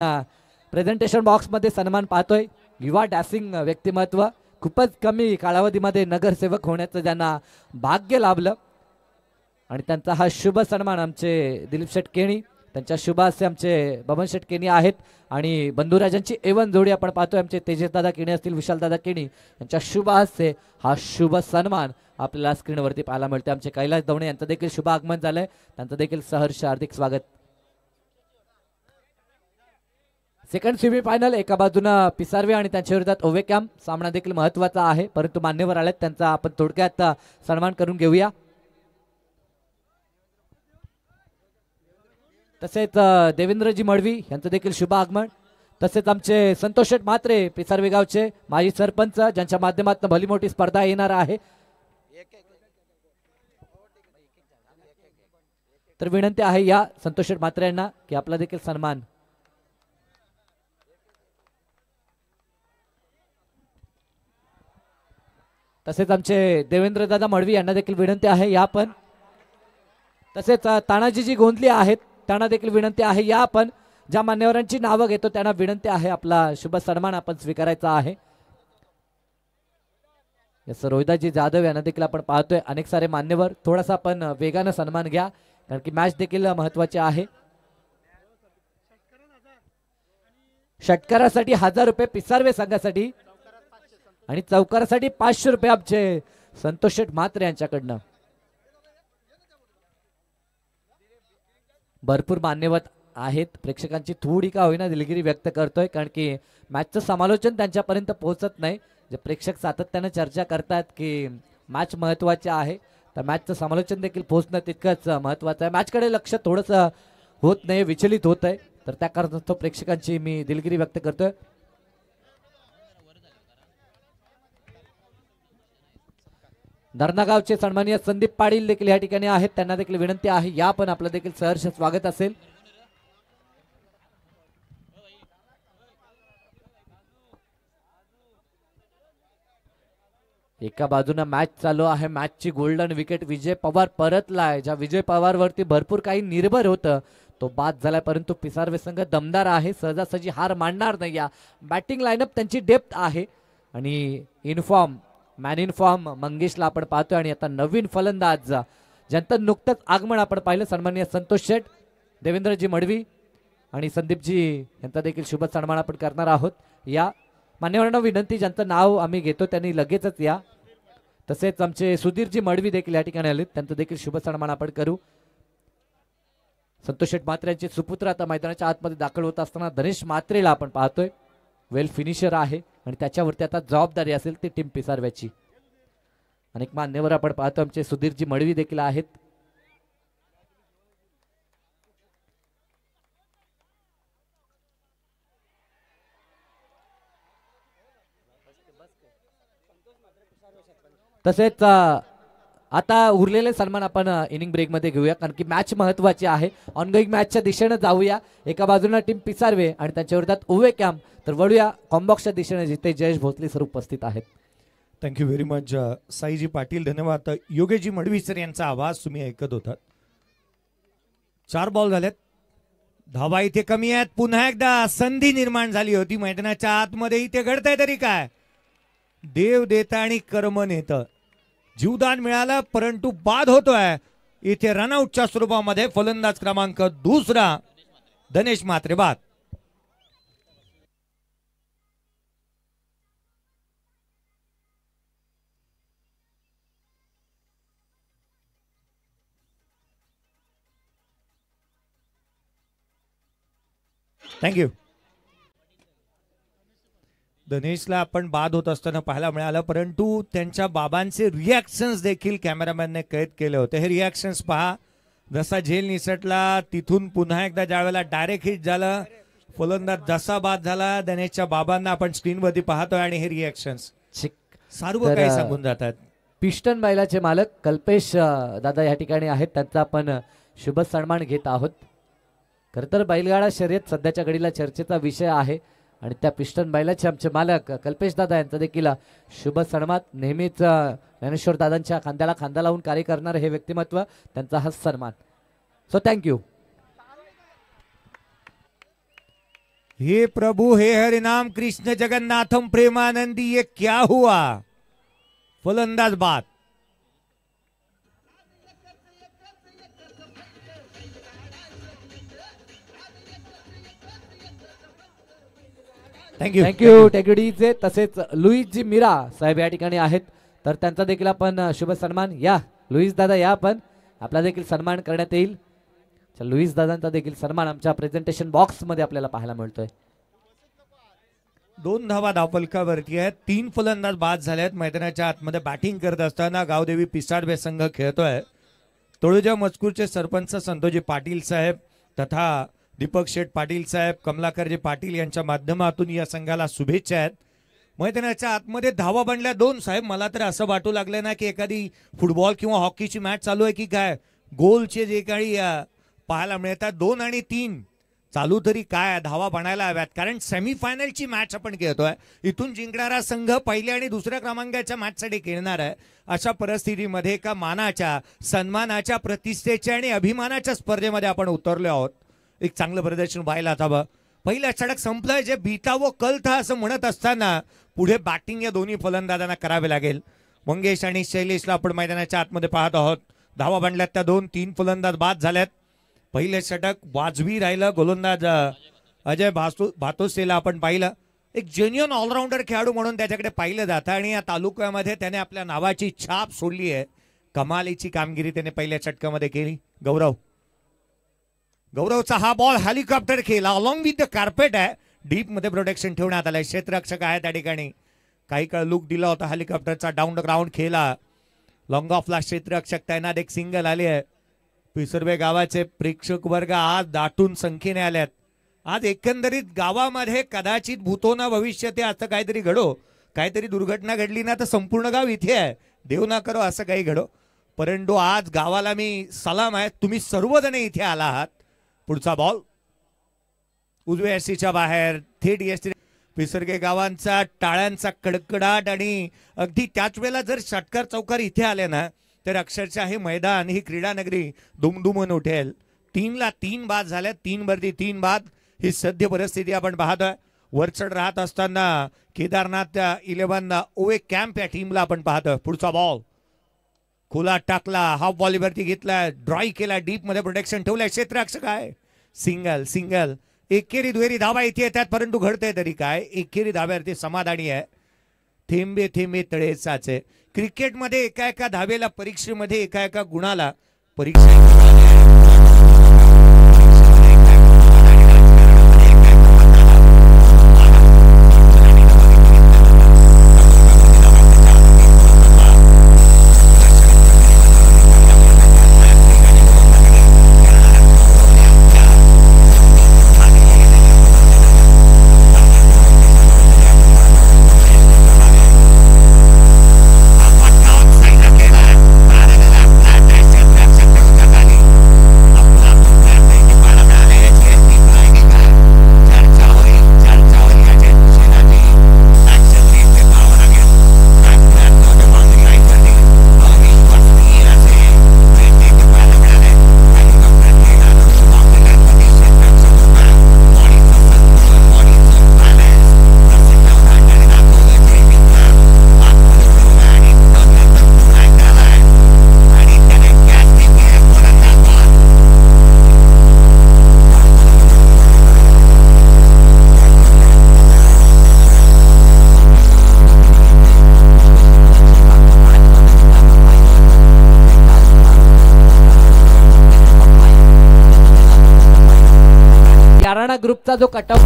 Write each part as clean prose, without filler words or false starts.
Presentation बॉक्समध्ये सन्मान पाहतोय. युवा डॅसिंग व्यक्तिमत्व, खूपच कमी कालावधीमध्ये नगरसेवक होण्याचं ज्यांना भाग्य लाभलं आणि त्यांचा हा शुभ सन्मान आमचे दिलीप शेट केणी, त्यांच्या शुभ हस्ते आमचे बबन शेट केणी आहेत. आणि बंधुराजांची एवन जोडी आपण पाहतोय, आमचे तेजस दादा केणी असतील, विशाल दादा केणी यांच्या शुभ हस्ते हा शुभ सन्मान आपल्याला स्क्रीनवरती पाहायला मिळते. आमचे कैलास दवणे यांचं देखील शुभ आगमन झालंय, त्यांचं देखील सहर्ष हार्दिक स्वागत. सेकंड सेमीफायनल, एका बाजूनं पिसारवे आणि त्यांच्या विरोधात ओवेकॅम. सामना देखील महत्वाचा आहे, परंतु मान्यवर आलेत, त्यांचा आपण थोडक्यात सन्मान करून घेऊया. तसेच देवेंद्रजी मडवी यांचं देखील शुभ आगमन. तसेच आमचे संतोष शेठ म्हात्रे, पिसारवे गावचे माजी सरपंच, ज्यांच्या माध्यमातून भली मोठी स्पर्धा येणार आहे. तर विनंती आहे या संतोष शेठ म्हात्रे यांना की आपला देखील सन्मान. तसेच आमचे देवेंद्र दादा मडवी यांना देखील विनंती आहे या पण. तसेच तानाजीजी गोंधली आहेत, त्यांना देखील विनंती आहे या आपण. ज्या मान्यवरांची नावं घेतो त्यांना विनंती आहे आपला शुभ सन्मान आपण स्वीकारायचा आहे. रोहिदाजी जाधव यांना देखील आपण पाहतोय. अनेक सारे मान्यवर, थोडासा आपण वेगानं सन्मान घ्या, कारण की मॅच देखील महत्वाची आहे. षटकारासाठी 1000 रुपये पिसारवे संघासाठी आणि चौकारासाठी 500 रुपये आमचे संतोष शेठ म्हात्रे यांच्याकडनं. भरपूर मान्यवर आहेत, प्रेक्षकांची थोडी का होईना दिलगिरी व्यक्त करतोय, कारण की मॅचचं समालोचन त्यांच्यापर्यंत पोहोचत नाही. जे प्रेक्षक सातत्याने चर्चा करतात की मॅच महत्वाची आहे, तर मॅचचं समालोचन देखील पोहोचणं तितकंच महत्वाचं आहे. मॅचकडे लक्ष थोडंसं होत नाही, विचलित होत आहे, तर त्या कारणास्तव प्रेक्षकांची मी दिलगिरी व्यक्त करतोय. धरणागावचे सन्माननीय संदीप पाटील देखील या ठिकाणी आहेत, त्यांना देखील विनंती आहे या पण आपलं देखील सहर्ष स्वागत असेल. एका बाजूने मॅच चालू आहे, मॅचची गोल्डन विकेट विजय पवार परतलाय. ज्या विजय पवार वरती भरपूर काही निर्भर होतं तो बाद झालाय, परंतु पिसारवे संघ दमदार आहे, सहजासहजी हार मानणार नाही. या बॅटिंग लाईनअप त्यांची डेप्थ आहे आणि इनफॉर्म मॅन इन फॉर्म मंगेशला आपण पाहतोय. आणि आता नवीन फलंदाज ज्यांचं नुकतंच आगमन आपण पाहिलं, सन्माननीय संतोष शेठ, देवेंद्रजी मडवी आणि संदीपजी यांचा देखील शुभ सन्मान आपण करणार आहोत. या मान्यवरांना विनंती, ज्यांचं नाव आम्ही घेतो त्यांनी लगेचच या. तसेच आमचे सुधीरजी मडवी देखील या ठिकाणी आलेत, त्यांचं देखील शुभ सन्मान आपण करू. संतोष शेठ म्हात्रे यांचे सुपुत्र आता मैदानाच्या आतमध्ये दाखल होत असताना धनेश म्हात्रेला आपण पाहतोय. वेल फिनिशर आहे आणि त्याच्यावरती आता जबाबदारी असेल ती टीम पिसारव्याची. अनेक मान्यवर आपण पाहतो, आमचे सुधीरजी मडवी देखील आहेत. तसेच आता उरलेले सन्मान आपण इनिंग ब्रेक मध्ये घेऊया, कारण की मॅच महत्वाची आहे. ऑनगोईंग मॅचच्या दिशेने जाऊया. एका बाजूला टीम पिसारवे आणि त्यांच्या विरोधात ओवेकॅम, तर वळूया कॉम्बॉक्सच्या दिशेने, जिथे जयेश भोसले सर उपस्थित आहेत. थँक्यू व्हेरी मच साईजी पाटील, धन्यवाद. योगेशजी मडवी सर यांचा आवाज तुम्ही ऐकत होतात. 4 बॉल झालेत, धावा इथे कमी आहेत. पुन्हा एकदा संधी निर्माण झाली होती मैदानाच्या आतमध्ये, इथे घडतंय तरी काय, देव देता आणि कर्म नेतं. जीवदान मिळालं परंतु बाद होतोय. इथे रनआउटच्या स्वरूपामध्ये फलंदाज क्रमांक 2 धनेश म्हात्रे बाद. थँक्यू. धनेशला आपण बाद होत असताना पाहायला मिळालं, परंतु त्यांच्या बाबांचे रिॲक्शन्स देखील कॅमेरामॅनने कैद केले होते. हे रिॲक्शन्स पहा, जसा झेल निसटला तिथून पुन्हा एकदा ज्यावेळेला डायरेक्ट हिट झालं, फलंदाज जसा बाद झाला, धनेशच्या बाबांना आपण स्क्रीनवरती पाहतोय आणि हे रिॲक्शन्स सर्व काही सांगून जातात. पिस्टन बैलाचे मालक कल्पेश दादा या ठिकाणी आहेत, त्यांचा आपण शुभ सन्मान घेत आहोत. खरं तर बैलगाडा शर्यत सध्याच्या घडीला चर्चेचा विषय आहे आणि त्या पिस्टन बैलाचे आमचे मालक कल्पेश दादा यांचा देखील शुभ सन्मान. नेहमीच ज्ञानेश्वर दादांच्या खांद्याला खांदा लावून कार्य करणारे हे व्यक्तिमत्व, त्यांचा हा सन्मान. So thank you. हे प्रभु हे हरिनाम कृष्ण जगन्नाथम प्रेमानंदी, ये क्या हुआ? फलंदाज बाद. Thank you thank you DJ. तसेच लुईस जी मीरा साहेब या ठिकाणी आहेत, तर त्यांचा देखील आपण शुभ सन्मान. या लुईस दादा या, आपण आपला देखील सन्मान करण्यात येईल. लुईस दादांचा देखील सन्मान आमच्या प्रेझेंटेशन बॉक्स मध्ये आपल्याला पाहायला मिळतोय. 2 धावा धावफलकावरती आहेत. 3 फलंदाज बाद झालेत. मैदानाच्या आतमध्ये बॅटिंग करत असताना गावदेवी पिसाडवे संघ खेळतोय. तळोजा मजकूरचे सरपंच संतोजी पाटील साहेब तथा दीपक शेठ पाटील साहेब, कमलाकरजी पाटील यांच्या माध्यमातून या संघाला शुभेच्छा आहेत. मैदानाच्या आतमध्ये धावा बनल्या 2. साहेब मला तर असं वाटू लागलं ना की एखादी फुटबॉल किंवा हॉकीची मॅच चालू आहे की काय. गोलचे जे काही पाहायला मिळतात 2 आणि 3 चालू तरी काय धावा बनायला हव्यात, कारण सेमीफायनलची मॅच आपण खेळतोय. इथून जिंकणारा संघ पहिल्या आणि दुसऱ्या क्रमांकाच्या मॅचसाठी खेळणार आहे. अशा परिस्थितीमध्ये एका मानाच्या, सन्मानाच्या, प्रतिष्ठेच्या आणि अभिमानाच्या स्पर्धेमध्ये आपण उतरलो आहोत. एक चांगलं प्रदर्शन व्हायला हवं. पहिला षटक संपलंय, जे बीता व कल था असं म्हणत असताना पुढे बॅटिंग या दोन्ही फलंदाजांना करावे लागेल. मंगेश आणि शैलेशला आपण मैदानाच्या आतमध्ये पाहत आहोत. धावा बनल्यात त्या 2-3 फलंदाज बाद झाल्यात. पहिले षटक वाजवी राहिलं. गोलंदाज अजय भातोसेला आपण पाहिलं. एक जेन्युइन ऑलराऊंडर खेळाडू म्हणून त्याच्याकडे पाहिलं जातं आणि या तालुक्यामध्ये त्याने आपल्या नावाची छाप सोडली आहे. कमालीची कामगिरी त्याने पहिल्या षटकामध्ये केली. गौरवचा हा बॉल हेलिकॉप्टर खेळला अलॉंग विथ द कार्पेट आहे. डीप मध्ये प्रोटेक्शन ठेवण्यात आलंय. क्षेत्ररक्षक आहे त्या ठिकाणी. काही काळ लुक दिला होता हेलिकॉप्टरचा. डाऊन द ग्राउंड खेळला. लॉंग ऑफला क्षेत्ररक्षक तैनात. एक सिंगल आली आहे. पिसर्वे गावाचे प्रेक्षक वर्ग आज दाटून संख्येने आल्यात. आज एकंदरीत गावामध्ये कदाचित भूतोना भविष्य ते असं काहीतरी घडो. काहीतरी दुर्घटना घडली ना तर संपूर्ण गाव इथे आहे. देव ना करो असं काही घडो. परंतु आज गावाला मी सलाम आहे, तुम्ही सर्वजण इथे आला आहात. पुढचा बॉल उजव्या एसटीच्या बाहेर थेट एसटी. पिसर्गे गावांचा टाळ्यांचा कडकडाट आणि अगदी त्याच वेळेला जर षटकार चौकार इथे आले ना तर अक्षरशः हे मैदान, ही क्रीडा नगरी दुमदुमून उठेल. 3ला 3 बाद झाल्या. 3 वरती 3 बाद ही सद्य परिस्थिती आपण पाहतोय. वरचढ राहत असताना केदारनाथ 11 ओवे कॅम्प या टीमला आपण पाहतोय. पुढचा बॉल खुला टाकला. हाफ बॉलीवरती घेतला. ड्रॉई केला. डीप मध्ये प्रोटेक्शन ठेवलंय. क्षेत्ररक्षक आहे. सिंगल. एकेरी दुहेरी धावा इथे येतात, परंतु घडतंय तरी काय. एकेरी धाव्यावरती समाधानी आहे. थेंबे थेंबे तळे साचे. क्रिकेटमध्ये एका धावेला, परीक्षेमध्ये एका गुणाला परीक्षा. ग्रुपचा जो कटआउट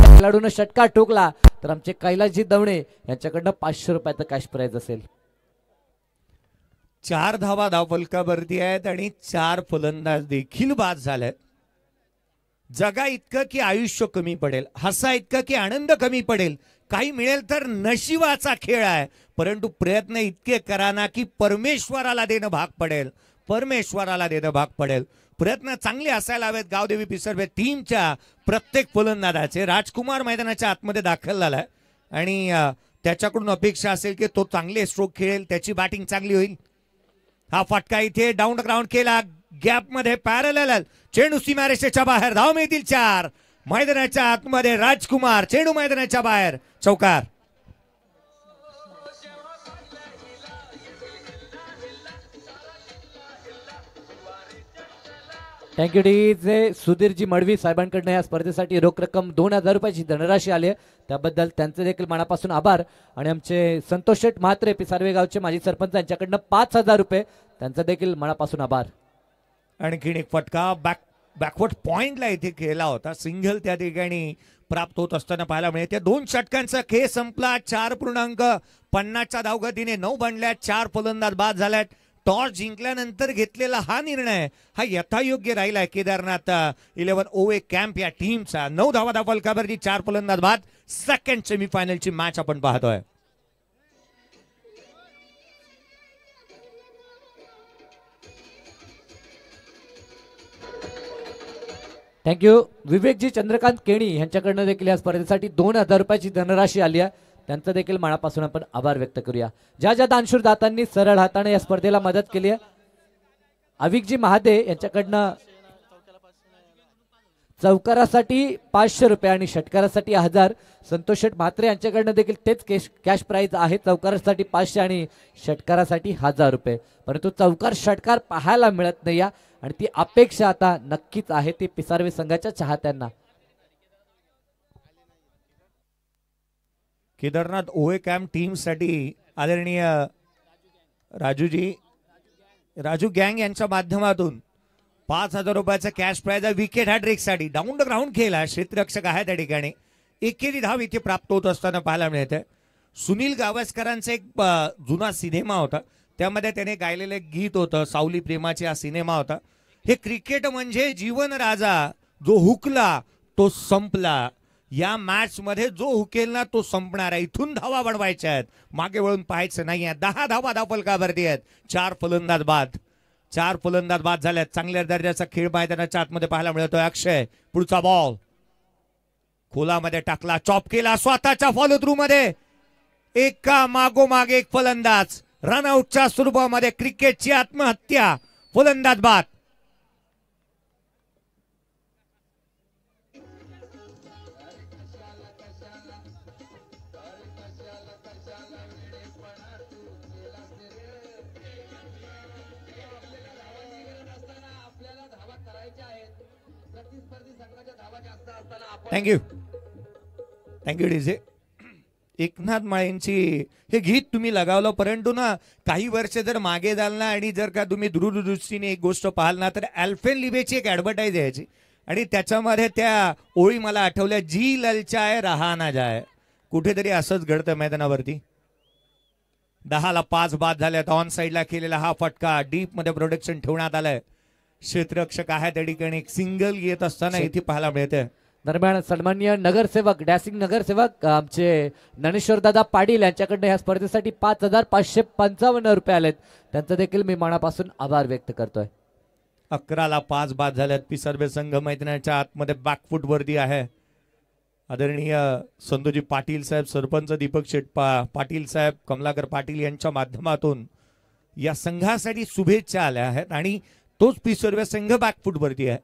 खेळाडूने षटकार ठोकला तर आमचे कैलासजी दवणे यांच्याकडनं 500 रुपयाचं कॅश प्राइज असेल. 4 धावा धावफलकावरती आहेत आणि 4 फलंदाज देखील बाद झालेत. जगा इतकं की आयुष्य कमी पडेल, हसा इतकं की आनंद कमी पडेल, काही मिळेल तर नशिबाचा खेळ आहे, परंतु प्रयत्न इतके करा ना की परमेश्वराला देणं भाग पडेल. प्रयत्न चांगले असायला हवेत. गावदेवी पिसर्वे टीमच्या प्रत्येक फलंदाजाचे. राजकुमार मैदानाच्या आतमध्ये दाखल झालाय आणि त्याच्याकडून अपेक्षा असेल की तो चांगले स्ट्रोक खेळेल, त्याची बॅटिंग चांगली होईल. हा फटका इथे डाऊन द ग्राउंड केला. गॅप मध्ये पॅरलल चेंडू सीमारेषेच्या बाहेर, धाव मिळतील 4. मैदानाच्या आतमध्ये राजकुमार, चेंडू मैदानाच्या बाहेर, चौकार. थँक्यू डी जे सुधीरजी मडवी साहेबांकडनं या स्पर्धेसाठी रोख रक्कम 2000 रुपयाची धनराशी आली आहे, त्याबद्दल त्यांचे देखील मनापासून आभार. आणि आमचे संतोष शेठ म्हात्रे पिसारवे गावचे माजी सरपंच यांच्याकडनं 5000 रुपये, त्यांचा देखील मनापासून आभार. आणखीन एक फटका बॅकवर्ड पॉइंटला इथे केला होता, सिंगल त्या ठिकाणी प्राप्त होत असताना पाहायला मिळते. 2 षटकांचा खेळ संपला. 4.50च्या धावगतीने 9 बनल्या, 4 फलंदाज बाद झाल्यात. टॉस जिंकल्यानंतर घेतलेला हा निर्णय हा यथायोग्य राहिला केदारनाथ 11 ओवे कॅम्प या टीमचा. 9 धावा फलकावरती 4 फलंदाज बाद. सेकंड सेमीफायनलची मॅच आपण पाहतोय. थँक्यू. विवेकजी चंद्रकांत केणी यांच्याकडनं देखील या स्पर्धेसाठी 2000 रुपयाची धनराशी आली आहे, त्यांचा देखील मनापासून आपण आभार व्यक्त करूया. ज्या दानशूर दातांनी सरळ हाताने या स्पर्धेला मदत केली आहे, अविकजी महादे यांच्याकडनं चौकारासाठी 500 रुपये आणि षटकारासाठी 1000. संतोष शेठ म्हात्रे यांच्याकडनं देखील तेच कॅश प्राइज आहे, चौकारासाठी 500 आणि षटकारासाठी 1000 रुपये. परंतु चौकार षटकार पाहायला मिळत नाही या, आणि ती अपेक्षा आता नक्कीच आहे ती पिसारवे संघाच्या चाहत्यांना. केदारनाथ ओवे कॅम्प टीम साठी आदरणीय राजू गँग यांच्या माध्यमातून 5000 रुपयाचा कॅश प्राइज आहे. विकेट हॅट्रिक साठी डाऊन द ग्राउंड खेळला, क्षेत्ररक्षक आहे त्या ठिकाणी. एकेरी धाव इथे प्राप्त होत असताना पाहायला मिळते. सुनील गावस्करांचा एक जुना सिनेमा होता, त्यामध्ये त्याने गायलेलं गीत होतं सावली प्रेमाचे, हा सिनेमा होता. हे क्रिकेट म्हणजे जीवन राजा, जो हुकला तो संपला. या मॅच मध्ये जो हुकेल ना तो संपणार आहे. इथून धावा बनवायच्या आहेत, मागे वळून पाहायचं नाही. 10 धावा धावफलकावरती आहेत. 4 फलंदाज बाद झाल्यात. चांगल्या दर्जाचा खेळ मैदानाच्या आतमध्ये पाहायला मिळतोय. अक्षय पुढचा बॉल खोलामध्ये टाकला, चॉप केला स्वतःच्या फॉलो थ्रू मध्ये. एका मागोमाग एक फलंदाज, रनआउटच्या स्वरूपामध्ये क्रिकेटची आत्महत्या. फलंदाज बाद. Thank you DJ. एकनाथ माळेंची हे गीत तुम्ही लगावलं, परंतु ना काही वर्ष जर मागे जाल ना आणि जर का तुम्ही दूरदृष्टीने एक गोष्ट पाहाल ना, तर अल्पेनलिबेची एक ऍडव्हर्टाईज यायची आणि त्याच्यामध्ये त्या ओळी मला आठवल्या, जी ललचाय रहा ना जाय. कुठेतरी असंच घडतं मैदानावरती. 10ला 5 बाद झाल्यात. ऑन साईडला केलेला हा फटका डीप मध्ये प्रोटेक्शन ठेवण्यात आलंय. क्षेत्ररक्षक आहे त्या ठिकाणी. एक सिंगल येत असताना इथे पाहायला मिळते. दरम्यान सन्माननीय नगरसेवक डॅसिंग नगरसेवक आमचे ज्ञानेश्वर दादा पाटील यांच्याकडनं ह्या स्पर्धेसाठी 5555 रुपये आलेत, त्यांचा देखील मी मनापासून आभार व्यक्त करतोय. 11ला 5 बाद झाल्यात. पिसारवे संघ मैदानाच्या आतमध्ये बॅकफुट वरती आहे. आदरणीय संतोजी पाटील साहेब, सरपंच दीपक शेठ पाटील साहेब, कमलाकर पाटील यांच्या माध्यमातून या संघासाठी शुभेच्छा आल्या आहेत आणि तोच पिसारवे संघ बॅकफुट वरती आहे.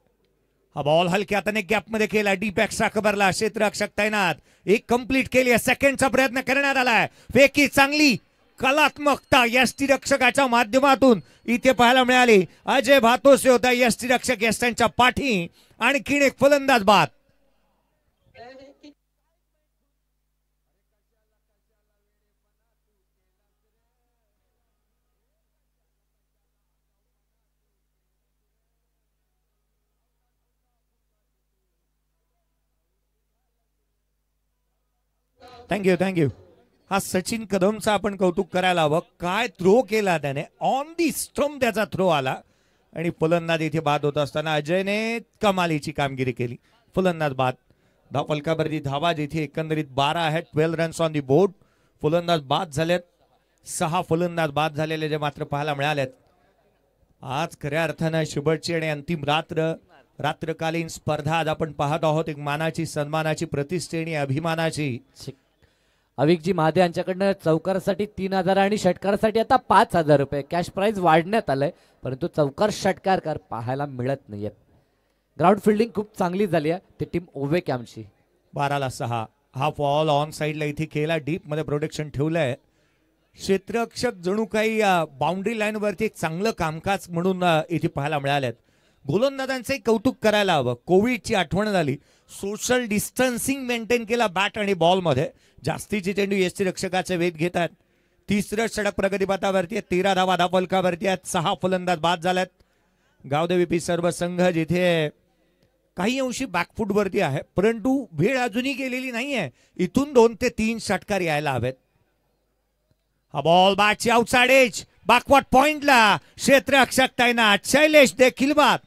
हा बॉल हलक्या हाताने गॅप मध्ये केला, डीप एक्स्ट्रा कव्हरला, क्षेत्ररक्षक तैनात. एक कंप्लीट केली, सेकंडचा प्रयत्न करण्यात आलाय. फेकी चांगली कलात्मकता यष्टीरक्षकाच्या माध्यमातून इथे पाहायला मिळाली. अजय भातोसे होता यष्टीरक्षक, यष्टांच्या पाठी. आणखीन एक फलंदाज बाद. थँक्यू. हा सचिन कदमचा आपण कौतुक करायला हवं. काय थ्रो केला त्याने, ऑन दी स्टंप त्याचा थ्रो आला आणि फलंदाज इथे बाद होत असताना अजयने कमालीची कामगिरी केली. फलंदाज बाद. धावफलकावरती धावा जिथे एकंदरीत 12 आहेत. 12 रन्स ऑन दी बोर्ड. फलंदाज बाद झालेत. 6 फलंदाज बाद झालेले जे मात्र पाहायला मिळालेत. आज खऱ्या अर्थानं शेवटची आणि अंतिम रात्रकालीन स्पर्धा आज आपण पाहत आहोत. एक मानाची, सन्मानाची, प्रतिष्ठेने, अभिमानाची. अविकजी महादे यांच्याकडनं चौकारासाठी 3,000 आणि षटकारासाठी आता 5,000 रुपये कॅश प्राइज वाढण्यात आलंय, परंतु चौकार षटकारकार पाहायला मिळत नाहीयेत. ग्राउंड फिल्डिंग खूप चांगली झाली आहे ती टीम ओवे कॅम्पची. 12-6 हा बॉल ऑन साइडला इथे केला, डीप मध्ये प्रोटेक्शन ठेवलंय. क्षेत्ररक्षक जणू काही बाउंड्री लाईन वरती एक चांगलं कामकाज म्हणून इथे पाहायला मिळालेत. गोलंदाजांचंही कौतुक करायला हवं. कोविडची आठवण झाली, सोशल डिस्टन्सिंग मेंटेन केला बॅट आणि बॉल मध्ये. जास्तीचे चेंडू यष्टी रक्षकाचे वेध घेतात. तिसरं षटक प्रगतीपथावरती 13 धावा धावफलकावरती आहेत. 6 फलंदाज बाद झाल्यात. गावदेवी पी सर्व संघ जिथे काही अंशी बॅकफूट वरती आहे, परंतु वेळ अजूनही गेलेली नाहीये. इथून 2 ते 3 षटकार यायला हवेत. हा बॉल बॅटची आउटसाइड एज बॅकवर्ड पॉइंटला क्षेत्ररक्षक तैनात. शैलेश देखील बाद.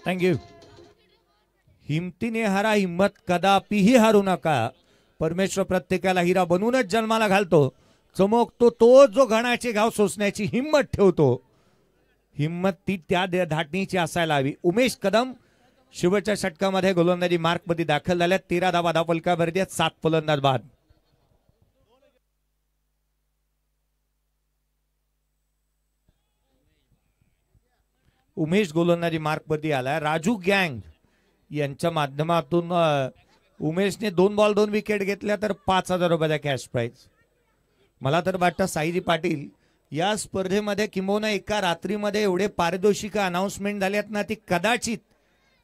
थँक्यू. हिमतीने हारा, हिम्मत कदापिही हारू नका. परमेश्वर प्रत्येकाला हिरा बनवूनच जन्माला घालतो. चमकतो तो जो घणाचे घाव सोसण्याची हिम्मत ठेवतो. हिम्मत ती त्या धाटणीची असायला हवी. उमेश कदम शेवटच्या षटकामध्ये गोलंदाजी मार्कमध्ये दाखल झाल्यात. 13 धावा धावफलकावरती आहेत. 7 फलंदाज बाद. उमेश गोलंदाजी मार्कमध्ये आलाय. राजू गँग यांच्या माध्यमातून उमेशने 2 बॉल 2 विकेट घेतल्या तर 5,000 रुपयाचा कॅश प्राइज. मला तर वाटतं साईजी पाटील या स्पर्धेमध्ये किंबहुना एका रात्रीमध्ये एवढे पारितोषिक अनाउन्समेंट झाले आहेत ना, ती कदाचित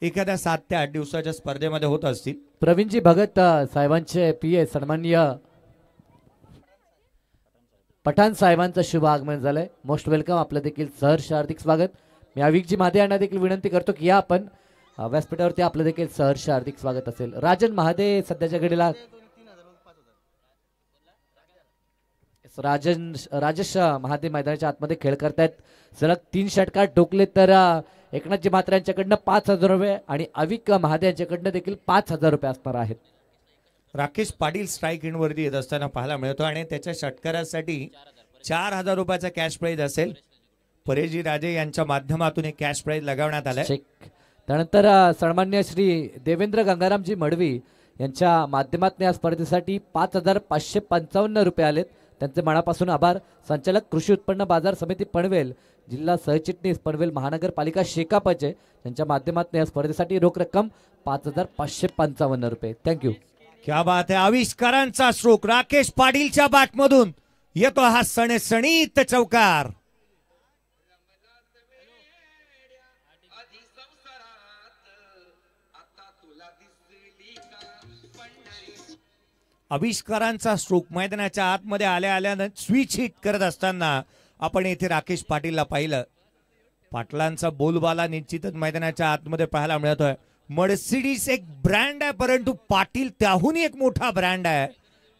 एखाद्या 7 ते 8 दिवसाच्या स्पर्धेमध्ये होत असतील. प्रवीणजी भगत साहेबांचे पीए सन्माननीय पठाण साहेबांचं शुभ आगमन झालंय. Most welcome. आपलं देखील सहर्ष हार्दिक स्वागत. मी अविकजी महादे यांना देखील विनंती करतो की या आपण व्यासपीठावरती आपलं देखील सहर्ष हार्दिक स्वागत असेल. राजन महादे सध्याच्या घडीला राजेश महादे मैदानाच्या आतमध्ये खेळ करतायत. सलग 3 षटकार टोकले तर एकनाथजी म्हात्रे यांच्याकडनं 5,000 रुपये आणि अविक महादे यांच्याकडनं देखील 5,000 रुपये असणार आहेत. राकेश पाटील स्ट्राईक इन वरती येत असताना पाहायला मिळतो आणि त्याच्या षटकारासाठी 4,000 रुपयाचा कॅश प्राइज असेल. परेजी राजे यांच्या माध्यमातून एक कॅश प्राइज लगावण्यात आलाय. त्यानंतर सन्मान्य श्री देवेंद्र गंगारामजी मडवी यांच्या माध्यमातून या स्पर्धेसाठी 5,555 रुपये आलेत. त्यांचे मनापासून आभार. संचालक कृषी उत्पन्न बाजार समिती पनवेल, जिल्हा सरचिटणीस पनवेल महानगरपालिका शेकापचे यांच्या माध्यमातून या स्पर्धेसाठी रोख रक्कम 5,555 रुपये. थँक्यू. क्या बात आहे. आविष्कारांचा स्ट्रोक राकेश पाटीलच्या बॅटमधून येतो हा सणसणीत चौकार. आविष्कारांचा स्ट्रोक मैदानाच्या आतमध्ये आल्यानं स्विच हिट करत असताना आपण येथे राकेश पाटीलला पाहिलं. पाटलांचा बोलबाला निश्चितच मैदानाच्या आतमध्ये पाहायला मिळतोय. मर्सिडीज एक ब्रँड आहे, परंतु पाटील त्याहूनही एक मोठा ब्रँड आहे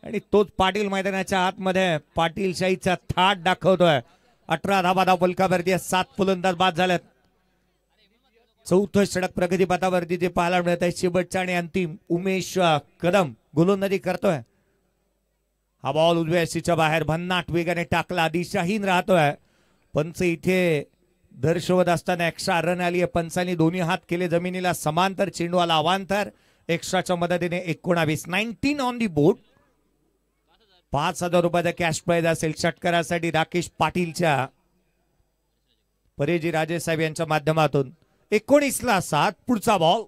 आणि तोच पाटील मैदानाच्या आतमध्ये पाटीलशाहीचा थाट दाखवतोय. 18 धावा धावफलकावरती 7 फलंदाज बाद झाल्यात. 4थं षटक प्रगतीपथावरती जे पाहायला मिळत आहे. शेवटचा आणि अंतिम उमेश कदम गोलंदाजी करतोय. हा बॉल उजव्या सीच्या बाहेर भन्नाट वेगाने टाकला. दिशाहीन राहतोय. पंच इथे दर्शवत असताना एक्स्ट्रा रन आली आहे. पंचांनी दोन्ही हात केले जमिनीला समांतर. चेंडूला अवांतर. एक्स्ट्राच्या मदतीने 19 ऑन दी बोर्ड. 5,000 रुपयाचा कॅश प्राइज असेल षटकारासाठी राकेश पाटीलच्या. परेजी राजे साहेब यांच्या माध्यमातून 19ला 7. पुढचा बॉल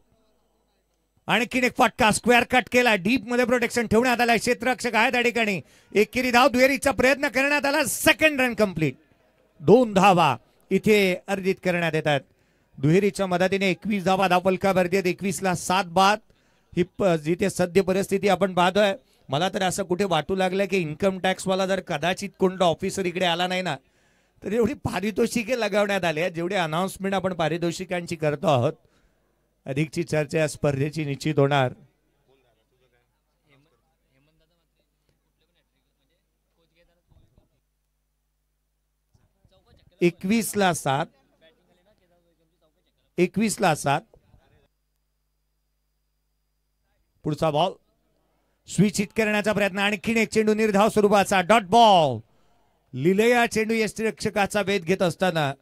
आणखीन एक फटका. स्क्वेअर कट केला. डीप मध्ये प्रोटेक्शन ठेवण्यात आला. क्षेत्ररक्षक आहे त्या ठिकाणी. एकेरी धाव दुहेरीचा प्रयत्न करण्यात आला. Second run complete. 2 धावा इथे अर्जित करण्यात येतात. दुहेरीच्या मदतीने 21 धावा धावफलकावरती आहेत. 21ला 7 बाद. ही जिथे सद्य परिस्थिती आपण पाहतोय. मला तर असं कुठे वाटू लागलं की इन्कम टॅक्स वाला जर कदाचित कोणता ऑफिसर इकडे आला नाही ना, तर एवढी पारितोषिके लगावण्यात आली आहेत. जेवढे अनाउन्समेंट आपण पारितोषिकांची करतो आहोत, अधिकची चर्चा या स्पर्धेची निश्चित होणार. एकवीसला 7. पुढचा बॉल स्विच हिट करण्याचा प्रयत्न, आणखीन एक चेंडू निर्धाव स्वरूपाचा डॉट बॉल. लिलया चेंडू यष्टीरक्षकाचा वेध घेत असताना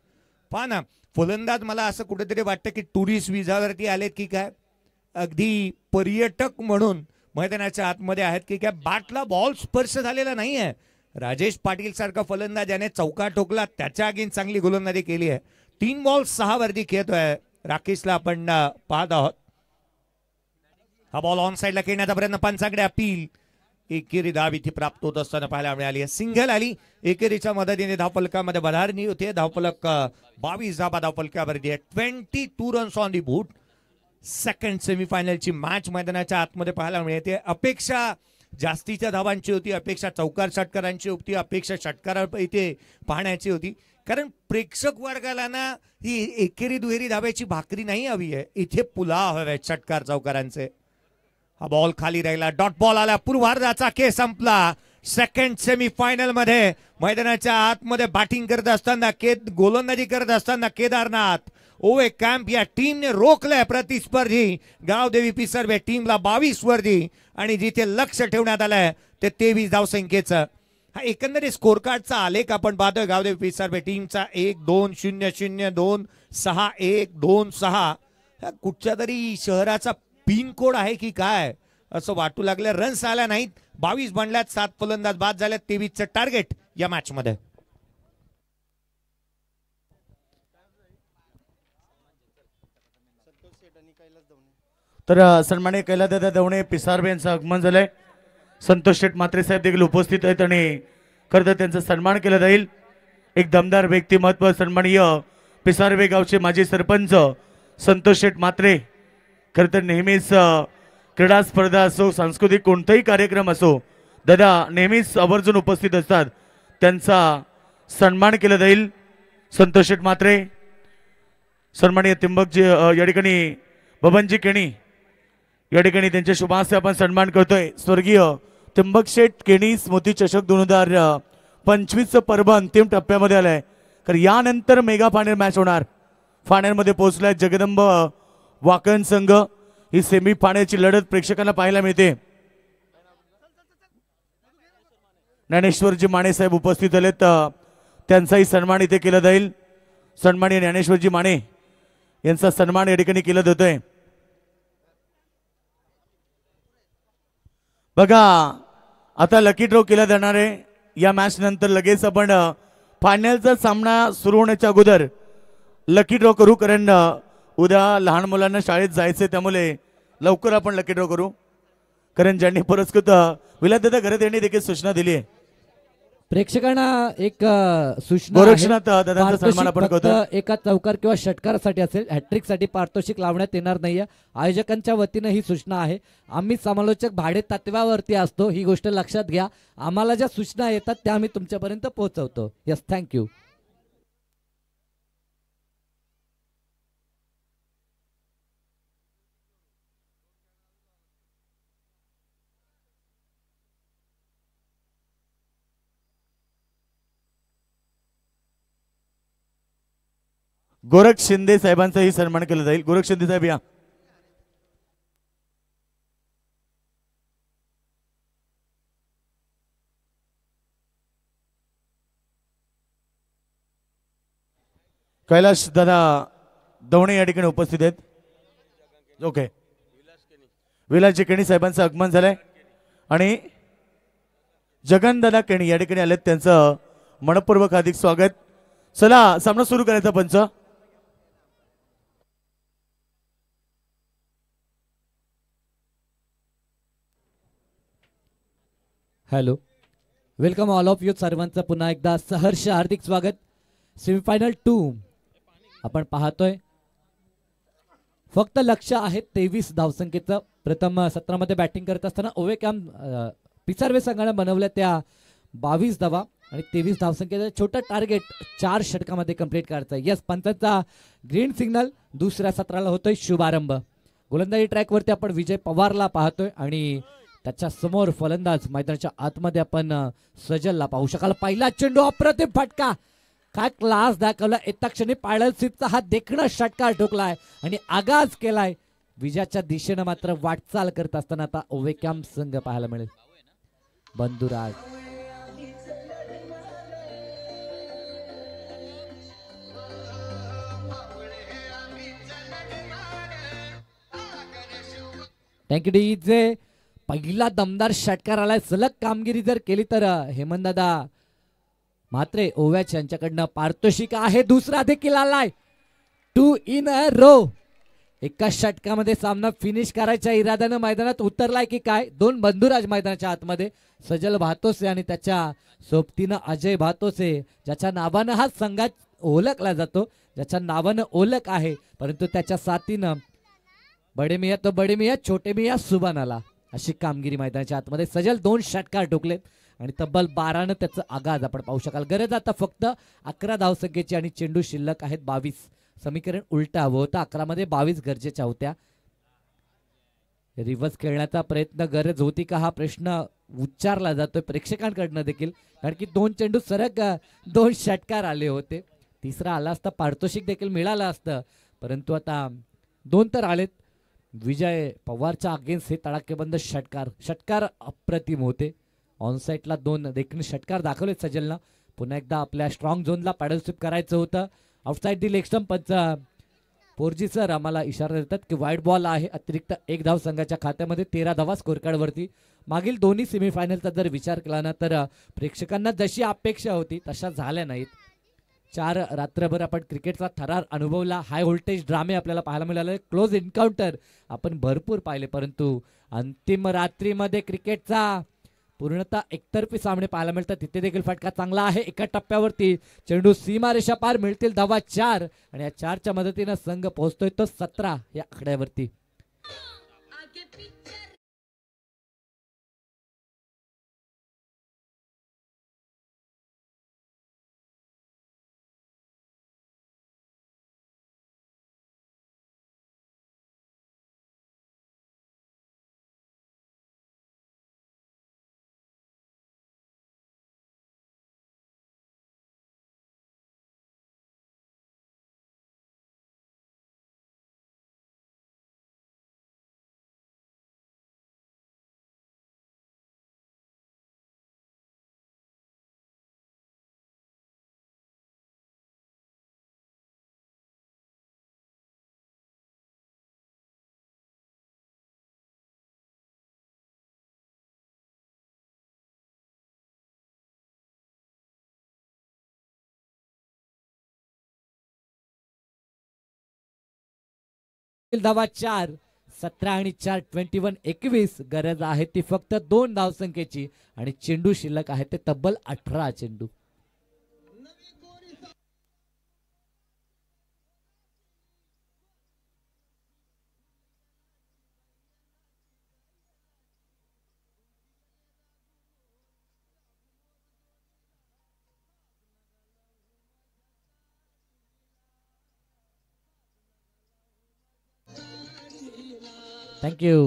पहा ना, फलंदाज मला असं कुठेतरी वाटतं की टुरिस्ट विजावरती आलेत की काय, अगदी पर्यटक म्हणून मैदानाच्या आतमध्ये आहेत की काय. बॅटला बॉल स्पर्श झालेला नाहीये. राजेश पाटील सारखा फलंदाज याने चौका ठोकला, त्याच्या आगीन चांगली गोलंदाजी केली आहे. 3 बॉल 6 वरती खेळतोय राकेशला आपण पाहत आहोत. हा बॉल ऑन साइडला खेळण्याचा प्रयत्न, पंचाकडे अपील. एकेरी धाव इथे प्राप्त होत असताना पाहायला मिळाली आहे. सिंगल आली, एकेरीच्या मदतीने धावफलकामध्ये बधारणी होते. धावफलक 22 धावा धावफलकावरती आहे. 22 runs on the boot. Second सेमीफायनलची मॅच मैदानाच्या आतमध्ये पाहायला मिळते. अपेक्षा जास्तीच्या धावांची होती, अपेक्षा चौकार षटकारांची होती, अपेक्षा षटकार इथे पाहण्याची होती. कारण प्रेक्षक वर्गाला ना ही एकेरी दुहेरी धाब्याची भाकरी नाही हवी आहे, इथे पुलाव हवे षटकार चौकारांचे. हा बॉल खाली राहिला, डॉट बॉल आला. पूर्वार्धाचा खेळ संपला. सेकंड सेमीफायनल मध्ये मैदानाच्या आतमध्ये बॅटिंग करत असताना गोलंदाजी करत असताना केदारनाथ ओवे कॅम्प या टीमने रोखलंय प्रतिस्पर्धी गावदेवी पिसर्वे टीमला 22 वरती, आणि जिथे लक्ष ठेवण्यात आलंय ते 23 धावसंख्येचं. हा एकंदरीत स्कोर कार्डचा आलेख आपण पाहतोय गावदेवी पिसर्वे टीमचा. 1-2-0-0-2-6-1-2-6. कुठच्या तरी शहराचा पिन कोड आहे की काय असं वाटू लागलं. रन्स आल्या नाहीत. 22 बनल्यात, 7 फलंदाज बाद झाल्यात. 23चं टार्गेट या मॅच मध्ये. तर सन्माननीय कैलासदादा दवणे पिसारवे यांचं आगमन झालंय. संतोष शेठ म्हात्रे साहेब देखील उपस्थित आहेत आणि खरं तर त्यांचा सन्मान केला जाईल. एक दमदार व्यक्तिमत्व सन्माननीय पिसारवे गावचे माजी सरपंच संतोष शेठ म्हात्रे खरं तर नेहमीच क्रीडा स्पर्धा असो, सांस्कृतिक कोणताही कार्यक्रम असो, दादा नेहमीच आवर्जून उपस्थित असतात. त्यांचा सन्मान केला जाईल. संतोष शेठ म्हात्रे, सन्माननीय त्रिंबकजी या ठिकाणी बबनजी केणी या ठिकाणी त्यांच्या शुभास्ते आपण सन्मान करतोय. स्वर्गीय त्रिंबक शेठ केणी स्मृती चषक 2025 पर्व अंतिम टप्प्यामध्ये आलाय. तर यानंतर मेगा फायनल मॅच होणार. फायनलमध्ये पोहोचलाय जगदंब वाकण संघ. ही सेमी फायनलची लढत प्रेक्षकांना पाहायला मिळते. ज्ञानेश्वरजी माने साहेब उपस्थित आलेत, त्यांचाही सन्मान इथे केला जाईल. सन्माननीय ज्ञानेश्वरजी माने यांचा सन्मान या ठिकाणी केला जातोय. बघा आता लकी ड्रॉ केला जाणार आहे. या मॅच नंतर लगेच आपण फायनलचा सामना सुरू होण्याच्या अगोदर लकी ड्रॉ करू, कारण उद्या लहान मुलांना शाळेत जायचे, त्यामुळे लवकर आपण लकी ड्रॉ करू. कारण ज्यांनी पुरस्कृत विलासदादा घरात यांनी देखील सूचना दिली आहे. प्रेक्षकांना एक सूचना गोरक्षनाथ दादांचा सन्मान आपण फक्त करतो. एका चौकार किंवा षटकारासाठी असेल, हॅट्रिक साठी पारितोषिक लावण्यात येणार नाहीये. आयोजकांच्या वतीनं ही सूचना आहे. आम्ही समालोचक भाडे तत्वावरती असतो, ही गोष्ट लक्षात घ्या. आम्हाला ज्या सूचना येतात त्या आम्ही तुमच्यापर्यंत पोहोचवतो. Yes, thank you. गोरख शिंदे साहेबांचाही सन्मान केला जाईल. गोरख शिंदे साहेब या. कैलाश दादा दवणे या ठिकाणी उपस्थित आहेत. ओके, विलासजी केणी साहेबांचं आगमन झालंय आणि जगनदादा केणी या ठिकाणी आलेत. त्यांचं मनपूर्वक हार्दिक स्वागत. चला सामना सुरू करायचा. पंच hello, welcome all of you. सर्वांचं पुन्हा एकदा सहर्ष हार्दिक स्वागत. सेमीफायनल 2 आपण पाहतोय. फक्त लक्ष आहे 23 धावसंख्येचं. प्रथम सत्रामध्ये बॅटिंग करत असताना ओवे कॅम्प पिसारवे संघाने बनवल्या त्या 22 धावा आणि 23 धावसंख्येचं छोटं टार्गेट 4 षटकामध्ये कंप्लीट करायचं. यस, पंचांचा ग्रीन सिग्नल. दुसऱ्या सत्राला होतोय शुभारंभ. गोलंदाजी ट्रॅकवरती आपण विजय पवारला पाहतोय आणि त्याच्या समोर फलंदाज मैदानाच्या आतमध्ये आपण सजलला पाहू शकाल. पहिला चेंडू अप्रतिम फटका, काय क्लास दाखवला. येत्या क्षणी पाळल स्वीपचा हा देखणा षटकार ठोकलाय आणि आगाज केलाय विजयाच्या दिशेनं मात्र वाटचाल करत असताना आता ओवेकॅम संघ पाहायला मिळेल. Bandhuraj thank you DJ. पहिला दमदार षटकार आलाय. सलग कामगिरी जर केली तर हेमंतदादा मात्र ओव्याच यांच्याकडनं पारितोषिक आहे. दुसरा देखील आलाय. 2 in a row. एका षटकामध्ये सामना फिनिश करायच्या इराद्यानं मैदानात उतरलाय की काय. दोन बंधुराज मैदानाच्या आतमध्ये. सजल भातोसे आणि त्याच्या सोबतीनं अजय भातोसे, ज्याच्या नावानं हा संघात ओळखला जातो, ज्याच्या नावानं ओळख आहे, परंतु त्याच्या साथीनं बडे मिया तो बडे मिया, छोटे मिया सुभान आला. अशी कामगिरी मैदानाच्या आतमध्ये. सजल 2 षटकार ठोकलेत आणि तब्बल 12नं त्याचं आगाज आपण पाहू शकाल. गरज आता फक्त 11 धावसंख्येची आणि चेंडू शिल्लक आहेत 22. समीकरण उलट हवं होतं. 11 मध्ये 22 गरजेच्या होत्या. रिव्हर्स खेळण्याचा प्रयत्न गरज होती का हा प्रश्न उच्चारला जातोय प्रेक्षकांकडनं देखील, कारण की 2 चेंडू सरक 2 षटकार आले होते. तिसरा आला असता पारितोषिक देखील मिळालं असतं, परंतु आता 2 तर आलेत. विजय पवारच्या अगेन्स्ट हे तडाखेबंद षटकार अप्रतिम होते. ऑनसाईटला 2 देखील षटकार दाखवले सजलनं. पुन्हा एकदा आपल्या स्ट्रॉंग झोनला पॅडल स्वीप करायचं होतं. Outside the leg stump. पंच पोरजी सर आम्हाला इशारा देतात की वाईट बॉल आहे. अतिरिक्त 1 धाव संघाच्या खात्यामध्ये. 13 धावा स्कोर कार्डवरती. मागील दोन्ही सेमीफायनलचा जर विचार केला ना तर प्रेक्षकांना जशी अपेक्षा होती तशा झाल्या नाहीत. 4 रात्रभर आपण क्रिकेटचा थरार अनुभवला. हाय व्होल्टेज ड्रामे आपल्याला पाहायला मिळाले. क्लोज एन्काउंटर आपण भरपूर पाहिले, परंतु अंतिम रात्रीमध्ये क्रिकेटचा पूर्णतः एकतर्फी सामने पाहायला मिळतात. तिथे देखील फटका चांगला आहे. एका टप्प्यावरती चेंडू सीमारेषा पार. मिळतील धावा 4 आणि या 4च्या मदतीनं संघ पोहोचतोय तो 17 या आकड्यावरती. धावा 4. 17 आणि 4 21. 21. गरज आहे ती फक्त 2 धावसंख्येची आणि चेंडू शिल्लक आहे ते तब्बल 18 चेंडू. थँक्यू.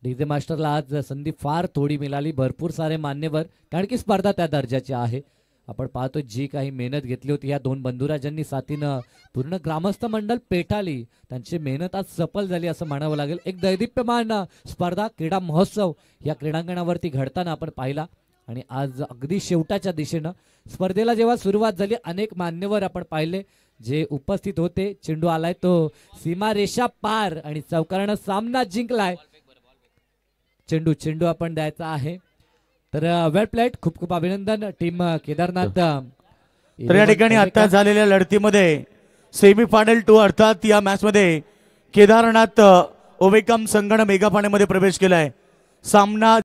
डीजे मास्टरला आज संधी फार थोडी मिळाली. भरपूर सारे मान्यवर, कारण की स्पर्धा त्या दर्जाची आहे. आपण पाहतो जी काही मेहनत घेतली होती या 2 बंधुराजांनी साथीनं पूर्ण ग्रामस्थ मंडळ पेटाली. त्यांची मेहनत आज सफल झाली असं म्हणावं लागेल. एक दैदिप्यमान स्पर्धा क्रीडा महोत्सव या क्रीडांगणावरती घडताना आपण पाहिला आणि आज अगदी शेवटाच्या दिशेनं स्पर्धेला जेव्हा सुरुवात झाली अनेक मान्यवर आपण पाहिले जे उपस्थित होते. चेंडू आलाय तो सीमारेषा पार आणि चौकारानं सामना जिंकलाय. चेंडू आपण द्यायचा आहे. तर वेल प्लेड. खूप खूप अभिनंदन टीम केदारनाथ. तर या ठिकाणी आता झालेल्या लढतीमध्ये सेमीफायनल 2 अर्थात या मॅच मध्ये केदारनाथ ओवेकम संघानं मेगा फायनल मध्ये प्रवेश केलाय. सामना